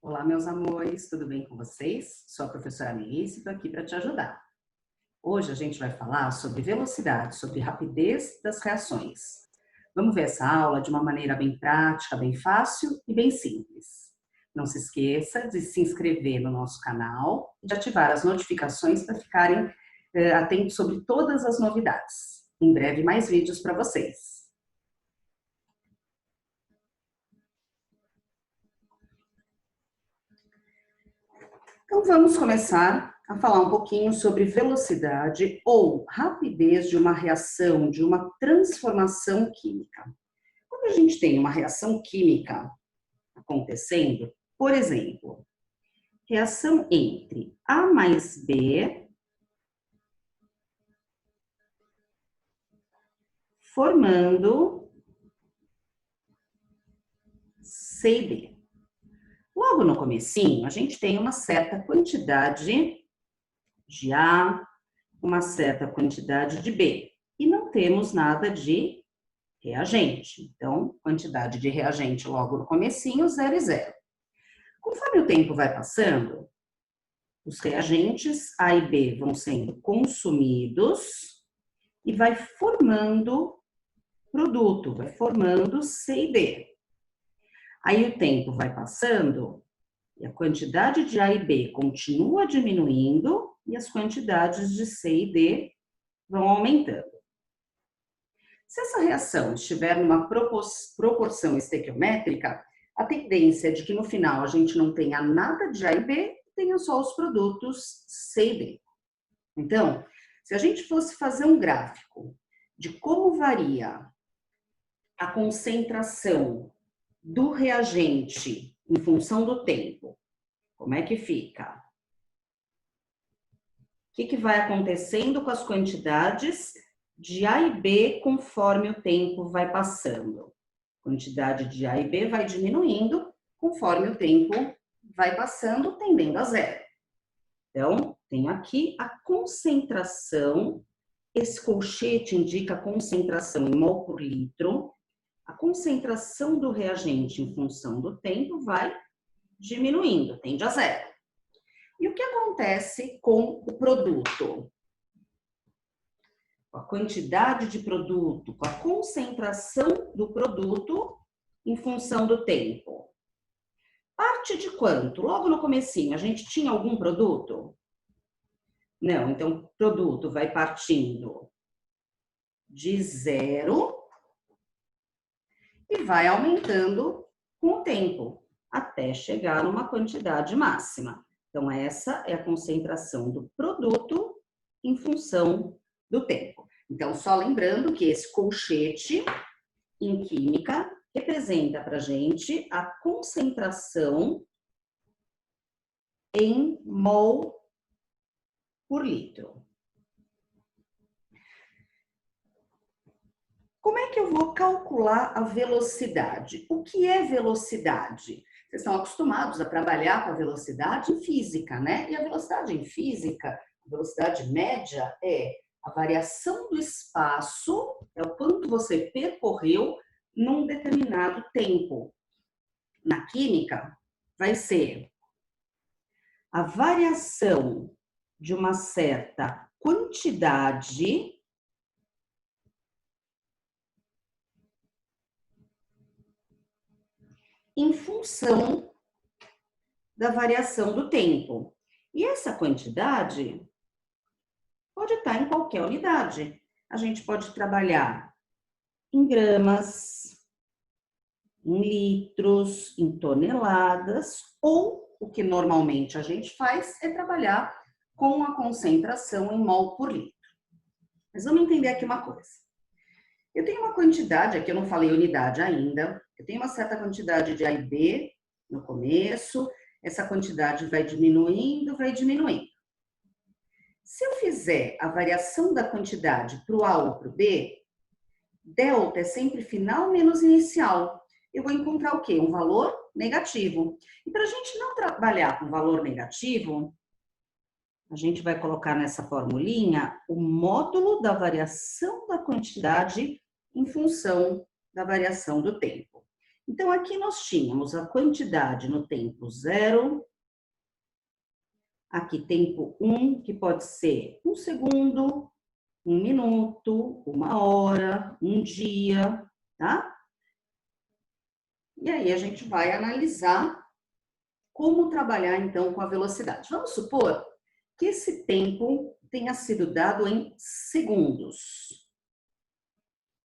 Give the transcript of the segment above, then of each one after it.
Olá, meus amores, tudo bem com vocês? Sou a professora Melissa e estou aqui para te ajudar. Hoje a gente vai falar sobre velocidade, sobre rapidez das reações. Vamos ver essa aula de uma maneira bem prática, bem fácil e bem simples. Não se esqueça de se inscrever no nosso canal e de ativar as notificações para ficarem atentos sobre todas as novidades. Em breve, mais vídeos para vocês. Então, vamos começar a falar um pouquinho sobre velocidade ou rapidez de uma reação, de uma transformação química. Quando a gente tem uma reação química acontecendo, por exemplo, reação entre A mais B formando C e D. Logo no comecinho, a gente tem uma certa quantidade de A, uma certa quantidade de B. E não temos nada de reagente. Então, quantidade de reagente logo no comecinho, 0 e 0. Conforme o tempo vai passando, os reagentes A e B vão sendo consumidos e vai formando produto, vai formando C e D. Aí o tempo vai passando e a quantidade de A e B continua diminuindo e as quantidades de C e D vão aumentando. Se essa reação estiver numa proporção estequiométrica, a tendência é de que no final a gente não tenha nada de A e B, tenha só os produtos C e D. Então, se a gente fosse fazer um gráfico de como varia a concentração do reagente em função do tempo, como é que fica? O que vai acontecendo com as quantidades de A e B conforme o tempo vai passando? A quantidade de A e B vai diminuindo conforme o tempo vai passando, tendendo a 0. Então, tenho aqui a concentração, esse colchete indica a concentração em mol por litro. A concentração do reagente em função do tempo vai diminuindo, tende a 0. E o que acontece com o produto? Com a quantidade de produto, com a concentração do produto em função do tempo. Parte de quanto? Logo no comecinho, a gente tinha algum produto? Não, então o produto vai partindo de 0 e vai aumentando com o tempo, até chegar numa quantidade máxima. Então, essa é a concentração do produto em função do tempo. Então, só lembrando que esse colchete, em química, representa para a gente a concentração em mol por litro. Como é que eu vou calcular a velocidade? O que é velocidade? Vocês estão acostumados a trabalhar com a velocidade em física, né? E a velocidade em física, a velocidade média é a variação do espaço, é o quanto você percorreu num determinado tempo. Na química, vai ser a variação de uma certa quantidade em função da variação do tempo. E essa quantidade pode estar em qualquer unidade. A gente pode trabalhar em gramas, em litros, em toneladas, ou o que normalmente a gente faz é trabalhar com a concentração em mol por litro. Mas vamos entender aqui uma coisa. Eu tenho uma quantidade, aqui eu não falei unidade ainda, eu tenho uma certa quantidade de A e B no começo, essa quantidade vai diminuindo, vai diminuindo. Se eu fizer a variação da quantidade para o A ou para o B, delta é sempre final menos inicial. Eu vou encontrar o quê? Um valor negativo. E para a gente não trabalhar com valor negativo, a gente vai colocar nessa formulinha o módulo da variação da quantidade em função da variação do tempo. Então, aqui nós tínhamos a quantidade no tempo 0, aqui tempo 1, que pode ser 1 segundo, 1 minuto, 1 hora, 1 dia, tá? E aí a gente vai analisar como trabalhar então com a velocidade. Vamos supor que esse tempo tenha sido dado em segundos.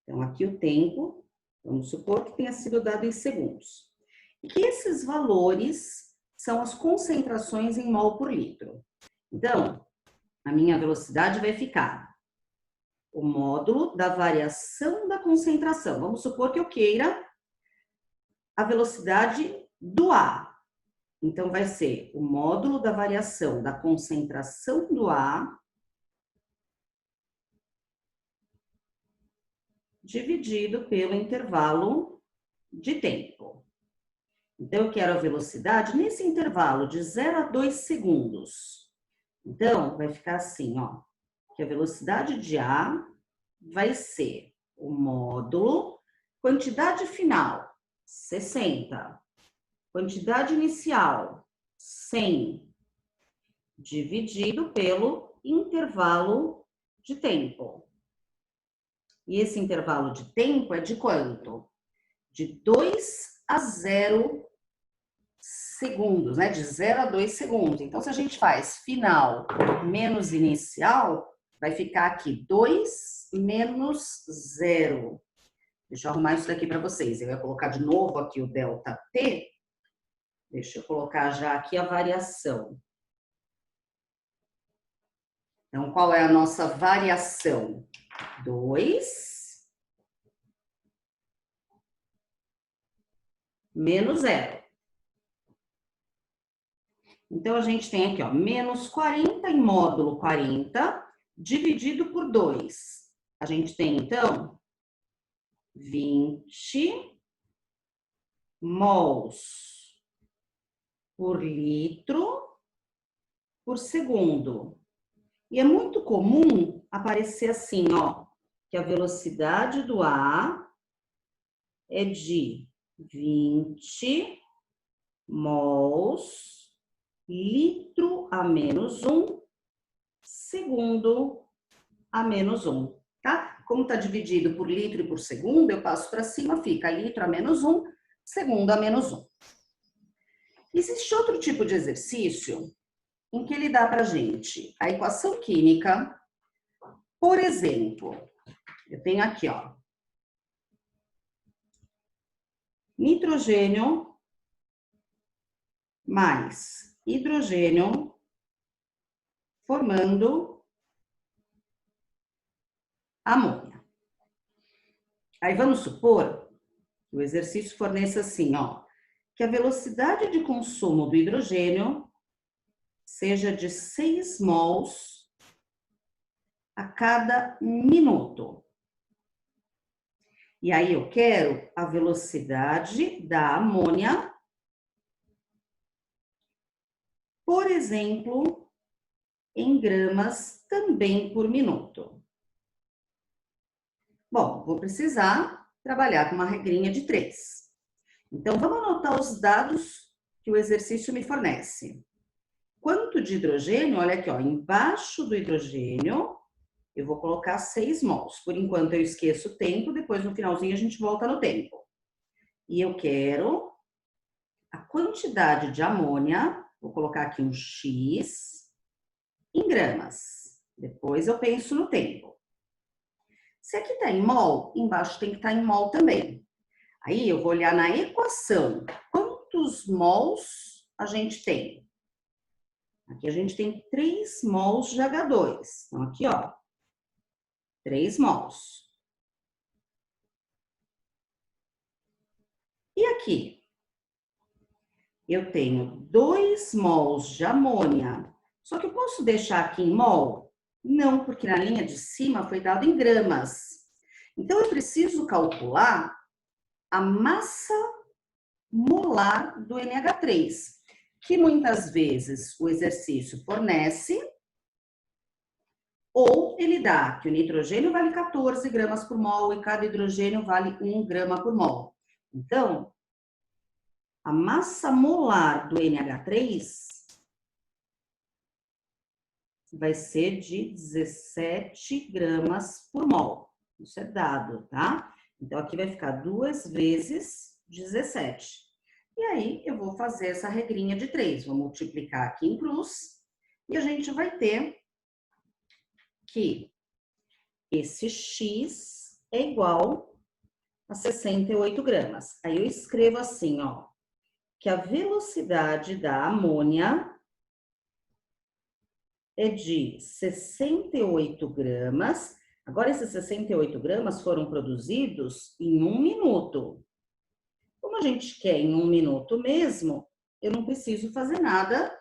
Então, aqui o tempo, vamos supor que tenha sido dado em segundos. E que esses valores são as concentrações em mol por litro. Então, a minha velocidade vai ficar o módulo da variação da concentração. Vamos supor que eu queira a velocidade do ar. Então, vai ser o módulo da variação da concentração do ar dividido pelo intervalo de tempo. Então, eu quero a velocidade nesse intervalo de 0 a 2 segundos. Então, vai ficar assim, ó, que a velocidade de ar vai ser o módulo, quantidade final, 60. Quantidade inicial, 100, dividido pelo intervalo de tempo. E esse intervalo de tempo é de quanto? De 2 a 0 segundos, né? De 0 a 2 segundos. Então, se a gente faz final menos inicial, vai ficar aqui 2 menos 0. Deixa eu arrumar isso daqui para vocês. Eu ia colocar de novo aqui o ΔT. Deixa eu colocar já aqui a variação. Então, qual é a nossa variação? 2 menos 0. Então, a gente tem aqui, ó, menos 40 em módulo 40, dividido por 2. A gente tem, então, 20 mols por litro por segundo. E é muito comum aparecer assim, ó, que a velocidade do ar é de 20 mols litro a menos 1 segundo a menos 1, tá? Como está dividido por litro e por segundo, eu passo para cima, fica litro a menos 1, segundo a menos 1. Existe outro tipo de exercício em que ele dá para a gente a equação química. Por exemplo, eu tenho aqui, ó, nitrogênio mais hidrogênio formando amônia. Aí vamos supor que o exercício forneça assim, ó, que a velocidade de consumo do hidrogênio seja de 6 mols a cada minuto. E aí eu quero a velocidade da amônia, por exemplo, em gramas também por minuto. Bom, vou precisar trabalhar com uma regrinha de 3. Então, vamos anotar os dados que o exercício me fornece. Quanto de hidrogênio? Olha aqui, ó, embaixo do hidrogênio, eu vou colocar 6 mols. Por enquanto, eu esqueço o tempo, depois no finalzinho a gente volta no tempo. E eu quero a quantidade de amônia, vou colocar aqui um X, em gramas. Depois eu penso no tempo. Se aqui está em mol, embaixo tem que estar em mol também. Aí eu vou olhar na equação quantos mols a gente tem. Aqui a gente tem 3 mols de H2. Então, aqui, ó, 3 mols. E aqui? Eu tenho 2 mols de amônia. Só que eu posso deixar aqui em mol? Não, porque na linha de cima foi dado em gramas. Então, eu preciso calcular a massa molar do NH3, que muitas vezes o exercício fornece, ou ele dá que o nitrogênio vale 14 gramas por mol e cada hidrogênio vale 1 grama por mol. Então, a massa molar do NH3 vai ser de 17 gramas por mol. Isso é dado, tá? Então, aqui vai ficar 2 vezes 17. E aí, eu vou fazer essa regrinha de 3. Vou multiplicar aqui em cruz. E a gente vai ter que esse X é igual a 68 gramas. Aí, eu escrevo assim, ó, que a velocidade da amônia é de 68 gramas. Agora, esses 68 gramas foram produzidos em 1 minuto. Como a gente quer em 1 minuto mesmo, eu não preciso fazer nada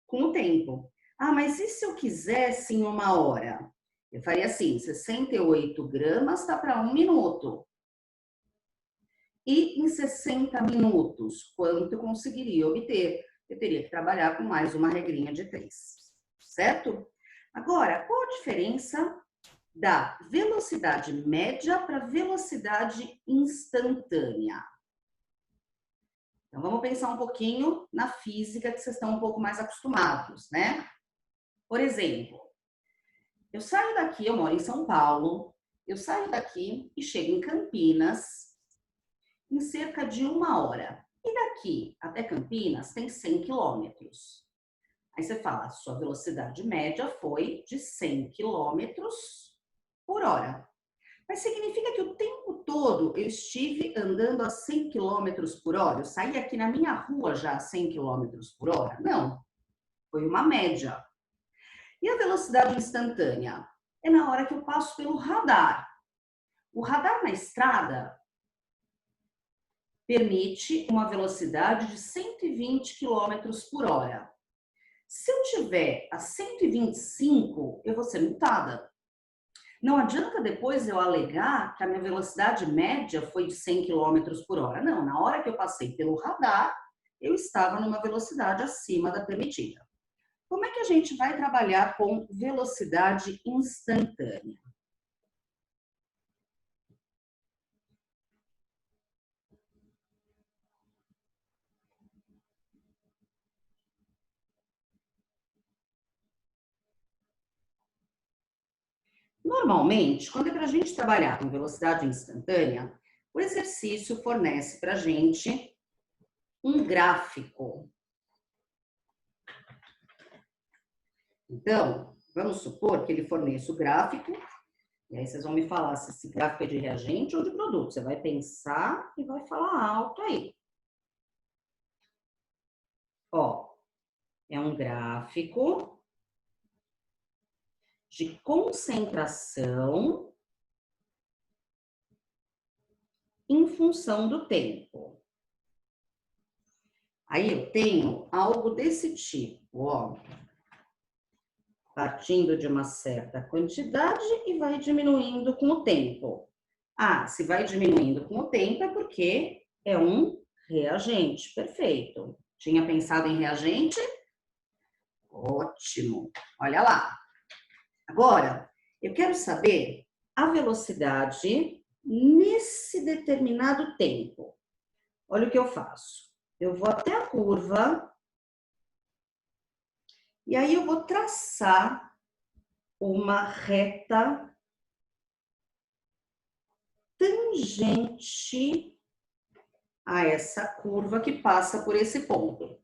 com o tempo. Ah, mas e se eu quisesse em 1 hora? Eu faria assim, 68 gramas tá para 1 minuto. E em 60 minutos, quanto eu conseguiria obter? Eu teria que trabalhar com mais uma regrinha de 3. Certo? Agora, qual a diferença da velocidade média para velocidade instantânea? Então, vamos pensar um pouquinho na física, que vocês estão um pouco mais acostumados, né? Por exemplo, eu saio daqui, eu moro em São Paulo, eu saio daqui e chego em Campinas em cerca de 1 hora. E daqui até Campinas tem 100 quilômetros. Aí você fala, sua velocidade média foi de 100 km por hora. Mas significa que o tempo todo eu estive andando a 100 km por hora? Eu saí aqui na minha rua já a 100 km por hora? Não, foi uma média. E a velocidade instantânea? É na hora que eu passo pelo radar. O radar na estrada permite uma velocidade de 120 km por hora. Se eu tiver a 125, eu vou ser multada. Não adianta depois eu alegar que a minha velocidade média foi de 100 km por hora. Não, na hora que eu passei pelo radar, eu estava numa velocidade acima da permitida. Como é que a gente vai trabalhar com velocidade instantânea? Normalmente, quando é para a gente trabalhar com velocidade instantânea, o exercício fornece para a gente um gráfico. Então, vamos supor que ele forneça o gráfico, e aí vocês vão me falar se esse gráfico é de reagente ou de produto. Você vai pensar e vai falar alto aí. Ó, é um gráfico de concentração em função do tempo. Aí eu tenho algo desse tipo, ó. Partindo de uma certa quantidade e vai diminuindo com o tempo. Ah, se vai diminuindo com o tempo é porque é um reagente. Perfeito. Tinha pensado em reagente? Ótimo. Olha lá. Agora, eu quero saber a velocidade nesse determinado tempo. Olha o que eu faço. Eu vou até a curva e aí eu vou traçar uma reta tangente a essa curva que passa por esse ponto.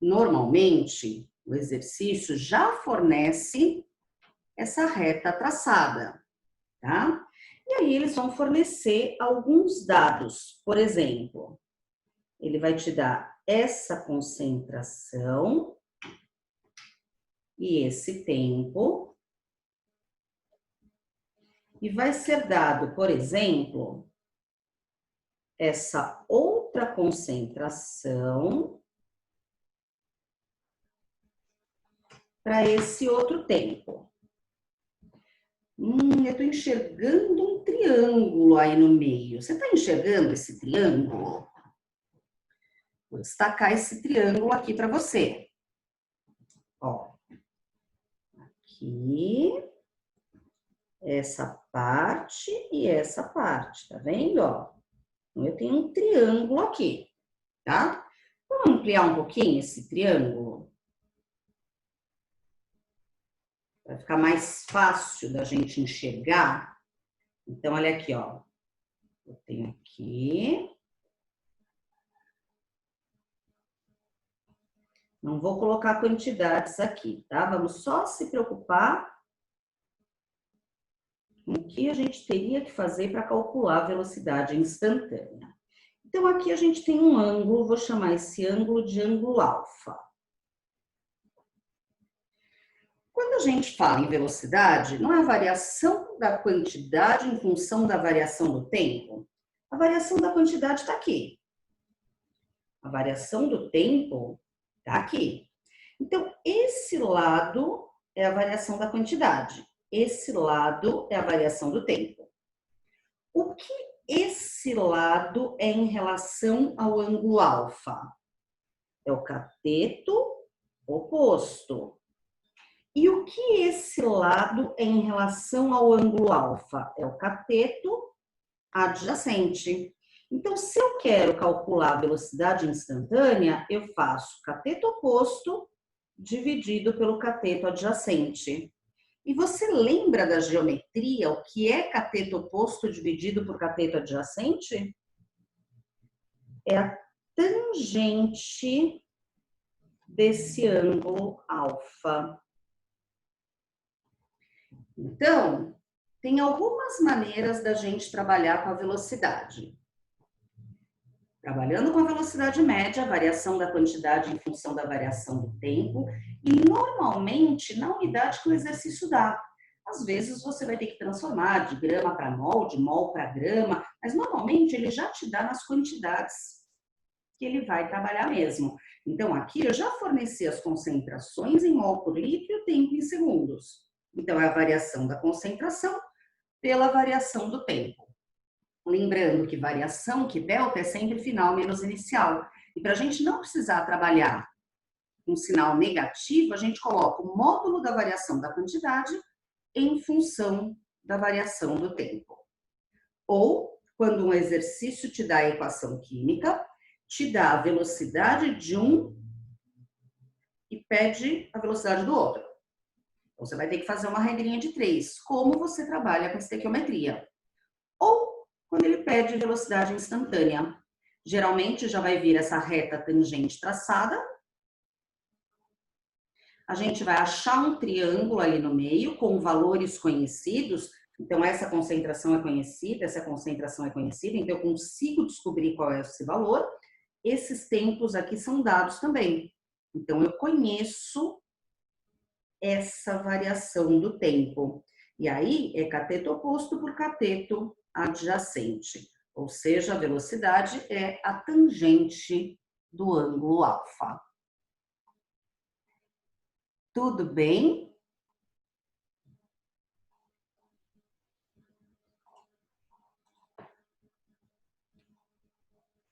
Normalmente, o exercício já fornece essa reta traçada, tá? E aí eles vão fornecer alguns dados. Por exemplo, ele vai te dar essa concentração e esse tempo. E vai ser dado, por exemplo, essa outra concentração para esse outro tempo. Eu estou enxergando um triângulo aí no meio. Você está enxergando esse triângulo? Vou destacar esse triângulo aqui para você. Ó, aqui, essa parte e essa parte, tá vendo? Ó, então, eu tenho um triângulo aqui, tá? ampliar um pouquinho esse triângulo? Vai ficar mais fácil da gente enxergar. Então, olha aqui, ó. Eu tenho aqui. Não vou colocar quantidades aqui, tá? Vamos só se preocupar com o que a gente teria que fazer para calcular a velocidade instantânea. Então, aqui a gente tem um ângulo, vou chamar esse ângulo de ângulo alfa. Quando a gente fala em velocidade, não é a variação da quantidade em função da variação do tempo? A variação da quantidade está aqui. A variação do tempo está aqui. Então, esse lado é a variação da quantidade. Esse lado é a variação do tempo. O que esse lado é em relação ao ângulo alfa? É o cateto oposto. E o que esse lado é em relação ao ângulo alfa? É o cateto adjacente. Então, se eu quero calcular a velocidade instantânea, eu faço cateto oposto dividido pelo cateto adjacente. E você lembra da geometria, o que é cateto oposto dividido por cateto adjacente? É a tangente desse ângulo alfa. Então, tem algumas maneiras da gente trabalhar com a velocidade. Trabalhando com a velocidade média, a variação da quantidade em função da variação do tempo, e normalmente na unidade que o exercício dá. Às vezes você vai ter que transformar de grama para mol, de mol para grama, mas normalmente ele já te dá nas quantidades que ele vai trabalhar mesmo. Então aqui eu já forneci as concentrações em mol por litro e o tempo em segundos. Então é a variação da concentração pela variação do tempo. Lembrando que variação, que delta, é sempre final menos inicial. E para a gente não precisar trabalhar com sinal negativo, a gente coloca o módulo da variação da quantidade em função da variação do tempo. Ou, quando um exercício te dá a equação química, te dá a velocidade de um e pede a velocidade do outro. Então, você vai ter que fazer uma regrinha de 3. Como você trabalha com estequiometria? Ou quando ele pede velocidade instantânea. Geralmente já vai vir essa reta tangente traçada. A gente vai achar um triângulo ali no meio com valores conhecidos. Então, essa concentração é conhecida, essa concentração é conhecida. Então, eu consigo descobrir qual é esse valor. Esses tempos aqui são dados também. Então, eu conheço essa variação do tempo. E aí, é cateto oposto por cateto adjacente. Ou seja, a velocidade é a tangente do ângulo alfa. Tudo bem?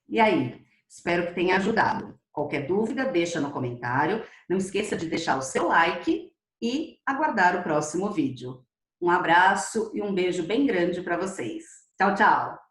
E aí? Espero que tenha ajudado. Qualquer dúvida, deixa no comentário. Não esqueça de deixar o seu like e aguardar o próximo vídeo. Um abraço e um beijo bem grande para vocês. Tchau, tchau!